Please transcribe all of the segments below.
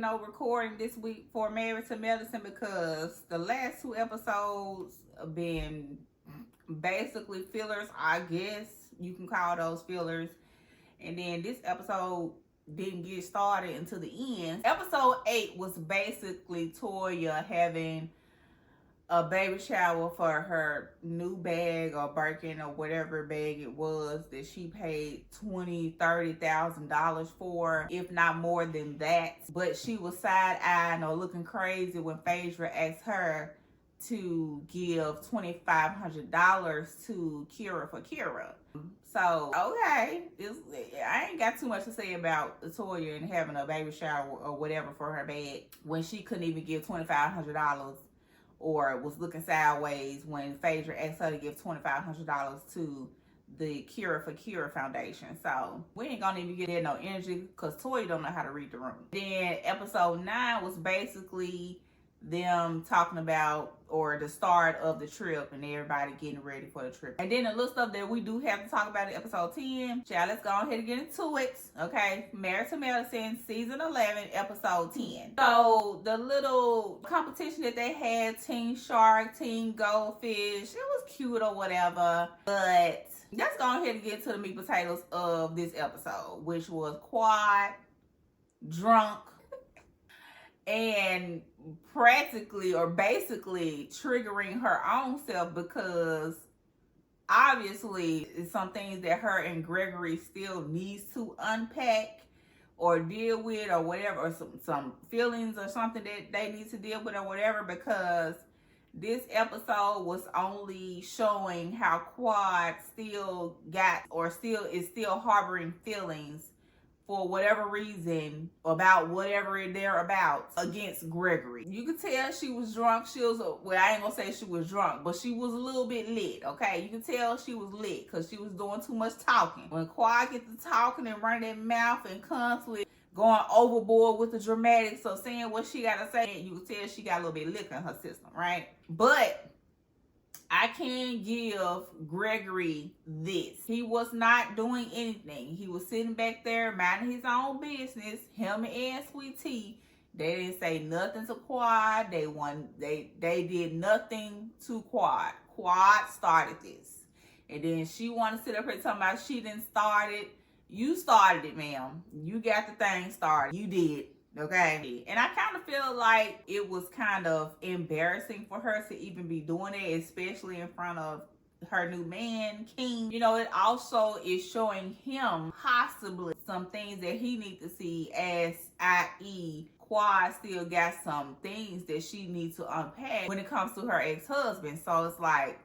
no recording this week for Marissa Nelson because the last 2 episodes have been basically fillers, I guess you can call those fillers. And then this episode didn't get started until the end. Episode 8 was basically Toya having a baby shower for her new bag or Birkin or whatever bag it was that she paid $20,000-$30,000 for, if not more than that. But she was side-eyeing or looking crazy when Phaedra asked her to give $2,500 to Kira for Kira. So, okay, I ain't got too much to say about Toya and having a baby shower or whatever for her bag when she couldn't even give $2,500 or was looking sideways when Phaedra asked her to give $2,500 to the Kira for Kira Foundation. So we ain't gonna even get there no energy because Toya don't know how to read the room. Then episode 9 was basically them talking about or the start of the trip and everybody getting ready for the trip. And then the little stuff that we do have to talk about in episode 10. Child, let's go ahead and get into it. Okay, Marissa Nelson, season 11, episode 10. So the little competition that they had, Team Shark, Team Goldfish, it was cute or whatever. But let's go ahead and get to the meat potatoes of this episode, which was Quad, drunk, and practically or basically triggering her own self because obviously it's some things that her and Gregory still needs to unpack or deal with or whatever, or some feelings or something that they need to deal with or whatever, because this episode was only showing how Quad still got or still is harboring feelings for whatever reason about whatever they're about against Gregory. You could tell she was drunk. She was, well, I ain't gonna say she was drunk, but she was a little bit lit, okay? You can tell she was lit because she was doing too much talking. When Quad gets to talking and running that mouth and constantly going overboard with the dramatics of saying what she gotta say, you can tell she got a little bit of liquor in her system, right? But I can give Gregory this. He was not doing anything. He was sitting back there minding his own business. Him and Sweet Tea, they didn't say nothing to Quad. They did nothing to Quad. Quad started this. And then she wanted to sit up here talking about she didn't start it. You started it, ma'am. You got the thing started. You did. Okay, and I kind of feel like it was kind of embarrassing for her to even be doing it, especially in front of her new man, King. You know, it also is showing him possibly some things that he needs to see, as i.e. Quad still got some things that she needs to unpack when it comes to her ex-husband. So it's like,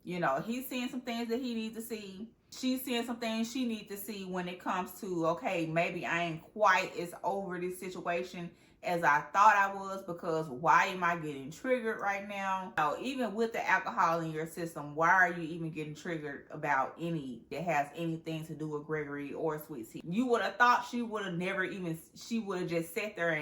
you know, he's seeing some things that he needs to see. She's seeing some things she needs to see when it comes to, okay, maybe I ain't quite as over this situation as I thought I was, because why am I getting triggered right now? So even with the alcohol in your system, why are you even getting triggered about any that has anything to do with Gregory or Sweet Tea? You would have thought she would have just sat there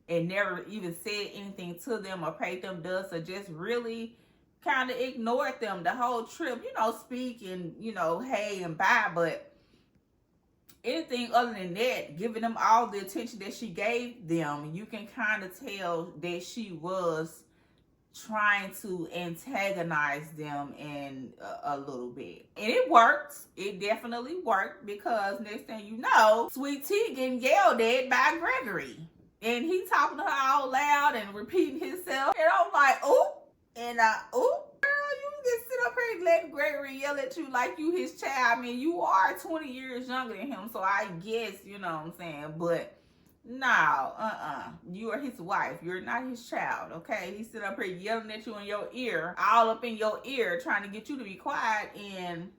and never even said anything to them or paid them dust, or just really kind of ignored them the whole trip, you know, speaking, you know, hey and bye, but anything other than that, giving them all the attention that she gave them, you can kind of tell that she was trying to antagonize them in a little bit. And it worked. It definitely worked, because next thing you know, Sweet Tea getting yelled at by Gregory. And he talking to her all loud and repeating himself. And I'm like, ooh. And ooh, girl, you just sit up here and let Gregory yell at you like you his child. I mean, you are 20 years younger than him, so I guess, you know what I'm saying. But no, you are his wife. You're not his child, okay? He sit up here yelling at you in your ear, all up in your ear, trying to get you to be quiet, and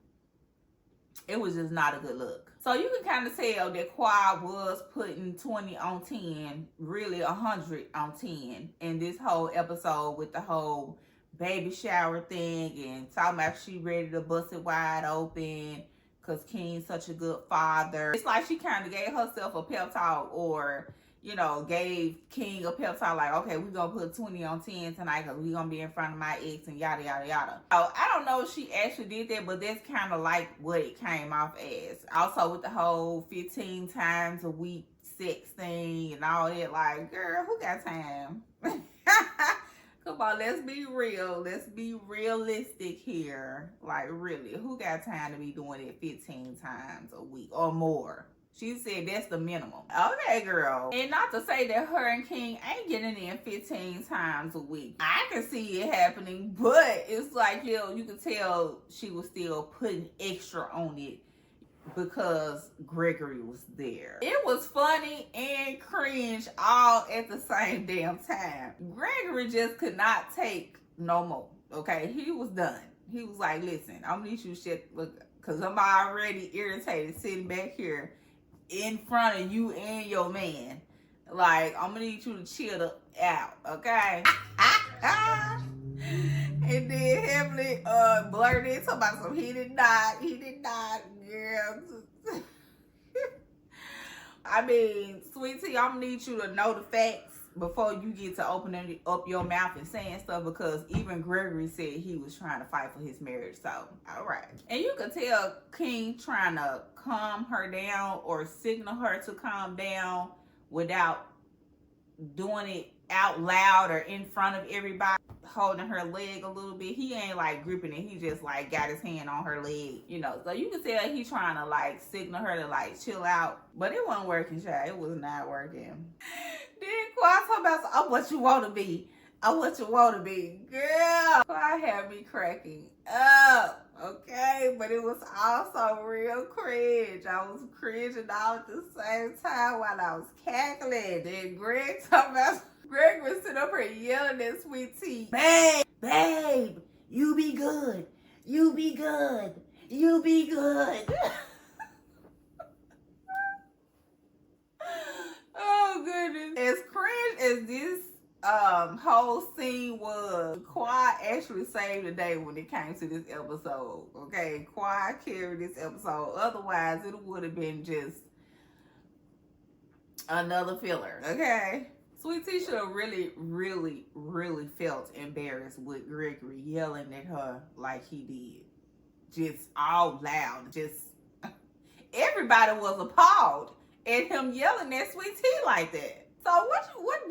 it was just not a good look. So you can kind of tell that Quad was putting 20 on 10, really 100 on 10 in this whole episode, with the whole baby shower thing and talking about she ready to bust it wide open because King's such a good father. It's like she kind of gave herself a pep talk, or, you know, gave King a pep talk like, okay, we're going to put 20 on 10 tonight because we're going to be in front of my ex and yada, yada, yada. So I don't know if she actually did that, but that's kind of like what it came off as. Also with the whole 15 times a week sexting and all that. Like, girl, who got time? Come on, let's be real. Let's be realistic here. Like, really, who got time to be doing it 15 times a week or more? She said that's the minimum. Okay, girl. And not to say that her and King ain't getting in 15 times a week. I can see it happening, but it's like, you can tell she was still putting extra on it because Gregory was there. It was funny and cringe all at the same damn time. Gregory just could not take no more. Okay, he was done. He was like, listen, I'm gonna need you to shit, because I'm already irritated sitting back here in front of you and your man. Like, I'm gonna need you to chill out, okay? And then heavily blurted talking about some he did not, girl. I mean, sweetie, I'm gonna need you to know the facts before you get to opening up your mouth and saying stuff, because even Gregory said he was trying to fight for his marriage. So, all right. And you could tell King trying to calm her down or signal her to calm down without doing it out loud or in front of everybody, holding her leg a little bit. He ain't like gripping it. He just like got his hand on her leg, so you can tell he trying to like signal her to like chill out, but it wasn't working, child. It was not working. Then Quad talking about, I'm what you want to be. I'm what you want to be. Girl, Quad had me cracking up, okay? But it was also real cringe. I was cringing all at the same time while I was cackling. Then Greg was sitting up here yelling at Sweet Tea. Babe, you be good. You be good. You be good. Oh, goodness. As cringe as this whole scene was, Quad actually saved the day when it came to this episode. Okay, Quad carried this episode. Otherwise, it would have been just another filler. Okay. Sweet Tea should have really, really, really felt embarrassed with Gregory yelling at her like he did. Just all loud. Just everybody was appalled at him yelling at Sweet Tea like that. So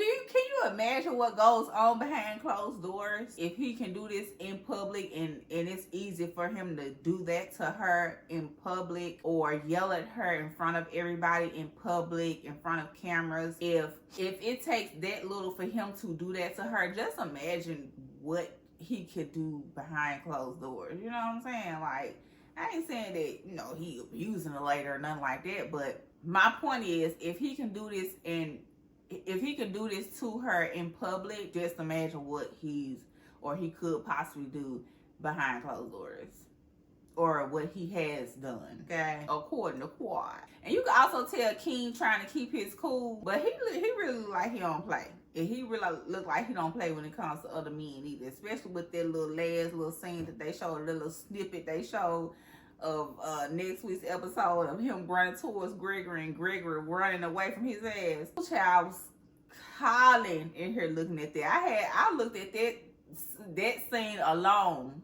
can you imagine what goes on behind closed doors? If he can do this in public and it's easy for him to do that to her in public or yell at her in front of everybody in public, in front of cameras. If it takes that little for him to do that to her, just imagine what he could do behind closed doors. You know what I'm saying? Like, I ain't saying that, he abusing her later or nothing like that, but my point is, if he can do this to her in public, just imagine what he could possibly do behind closed doors, or what he has done, okay, according to Quad. And you can also tell King trying to keep his cool, but he really look like he don't play. And he really look like he don't play when it comes to other men either, especially with that little scene that they showed, a little snippet they showed of next week's episode of him running towards Gregory and Gregory running away from his ass. Child was hollering in here looking at that. I looked at that scene alone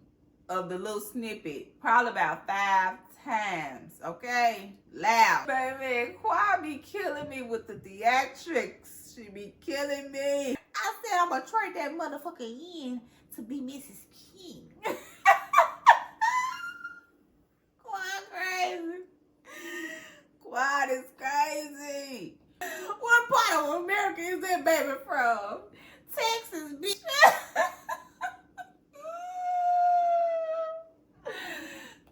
of the little snippet probably about 5 times, okay? Loud. Baby, Quad be killing me with the theatrics. She be killing me. I said I'm gonna trade that motherfucker in to be Mrs. King. Quad is crazy. What part of America is that baby from? Texas, bitch.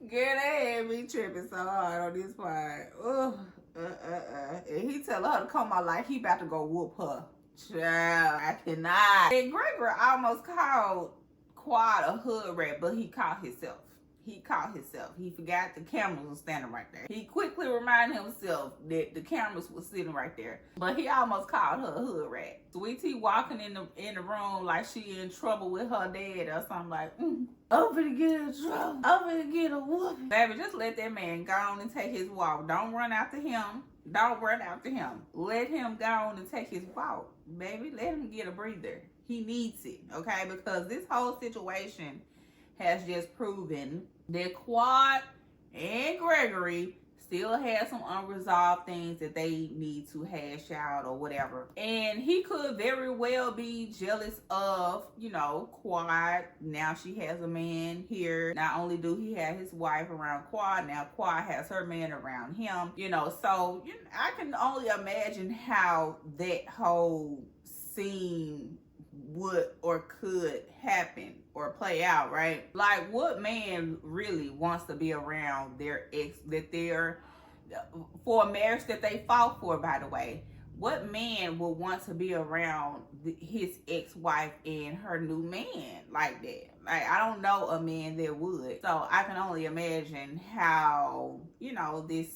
Girl, they had me tripping so hard on this part. And he telling her to come out like he about to go whoop her. Child, I cannot. And Gregory almost called Quad a hood rat, but he called himself. He forgot the cameras was standing right there. He quickly reminded himself that the cameras was sitting right there. But he almost called her a hood rat. Sweet Tea walking in the room like she in trouble with her dad or something like, I'm gonna get in trouble. I'm gonna get a whooping. Baby, just let that man go on and take his walk. Don't run after him. Let him go on and take his walk. Baby, let him get a breather. He needs it, okay? Because this whole situation has just proven that Quad and Gregory still has some unresolved things that they need to hash out or whatever. And he could very well be jealous of, you know, Quad. Now she has a man here. Not only do he have his wife around Quad, now Quad has her man around him, you know. So you know, I can only imagine how that whole scene would or could happen or play out, right? Like, what man really wants to be around their ex, that they're for a marriage that they fought for, by the way? What man would want to be around his ex-wife and her new man like that? Like, I don't know a man that would. So I can only imagine how, you know, this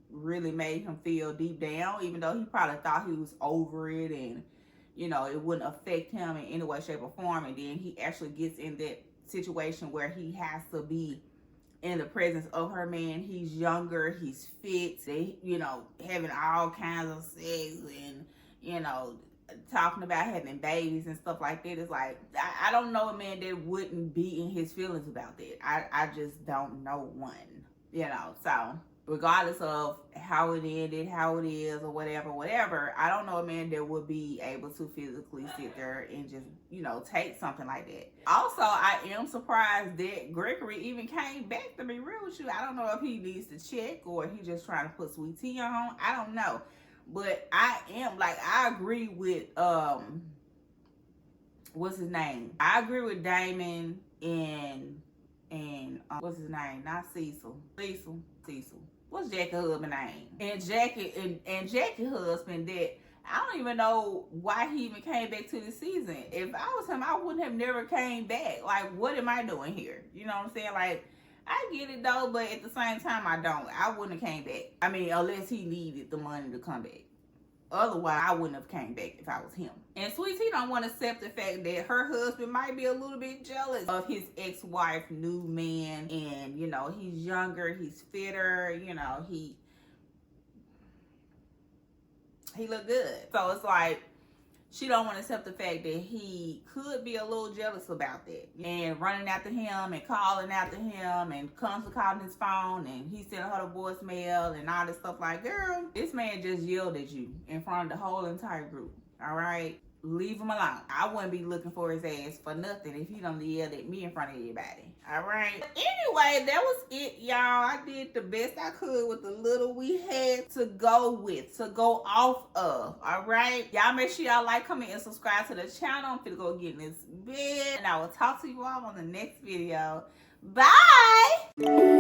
really made him feel deep down, even though he probably thought he was over it and, you know, it wouldn't affect him in any way, shape, or form. And then he actually gets in that situation where he has to be in the presence of her man. He's younger, he's fit, they, you know, having all kinds of sex and, you know, talking about having babies and stuff like that. It's like, I don't know a man that wouldn't be in his feelings about that. I just don't know one, you know. So regardless of how it ended, how it is, or whatever, I don't know a man that would be able to physically sit there and just, you know, take something like that. Also, I am surprised that Gregory even came back, to be real with you. I don't know if he needs to check or he just trying to put sweet tea on. I don't know. But I am, like, I agree with, what's his name? I agree with Damon and what's his name? Not Cecil. What's Jackie's husband name? And Jackie's husband, that I don't even know why he even came back to the season. If I was him, I wouldn't have never came back. Like, what am I doing here? You know what I'm saying? Like, I get it though, but at the same time, I don't. I wouldn't have came back. I mean, unless he needed the money to come back. Otherwise, I wouldn't have came back if I was him. And Sweet Tea don't want to accept the fact that her husband might be a little bit jealous of his ex-wife, new man. And, you know, he's younger, he's fitter, you know, he look good. So it's like, she don't want to accept the fact that he could be a little jealous about that. And running after him and calling after him and comes to calling his phone and he sent her the voicemail and all this stuff. Like, girl, this man just yelled at you in front of the whole entire group. All right? Leave him alone. I wouldn't be looking for his ass for nothing if he done yelled at me in front of everybody. All right? But anyway, that was it, y'all. I did the best I could with the little we had to go with, to go off of. All right? Y'all make sure y'all like, comment, and subscribe to the channel. I'm finna go get in this bed. And I will talk to you all on the next video. Bye!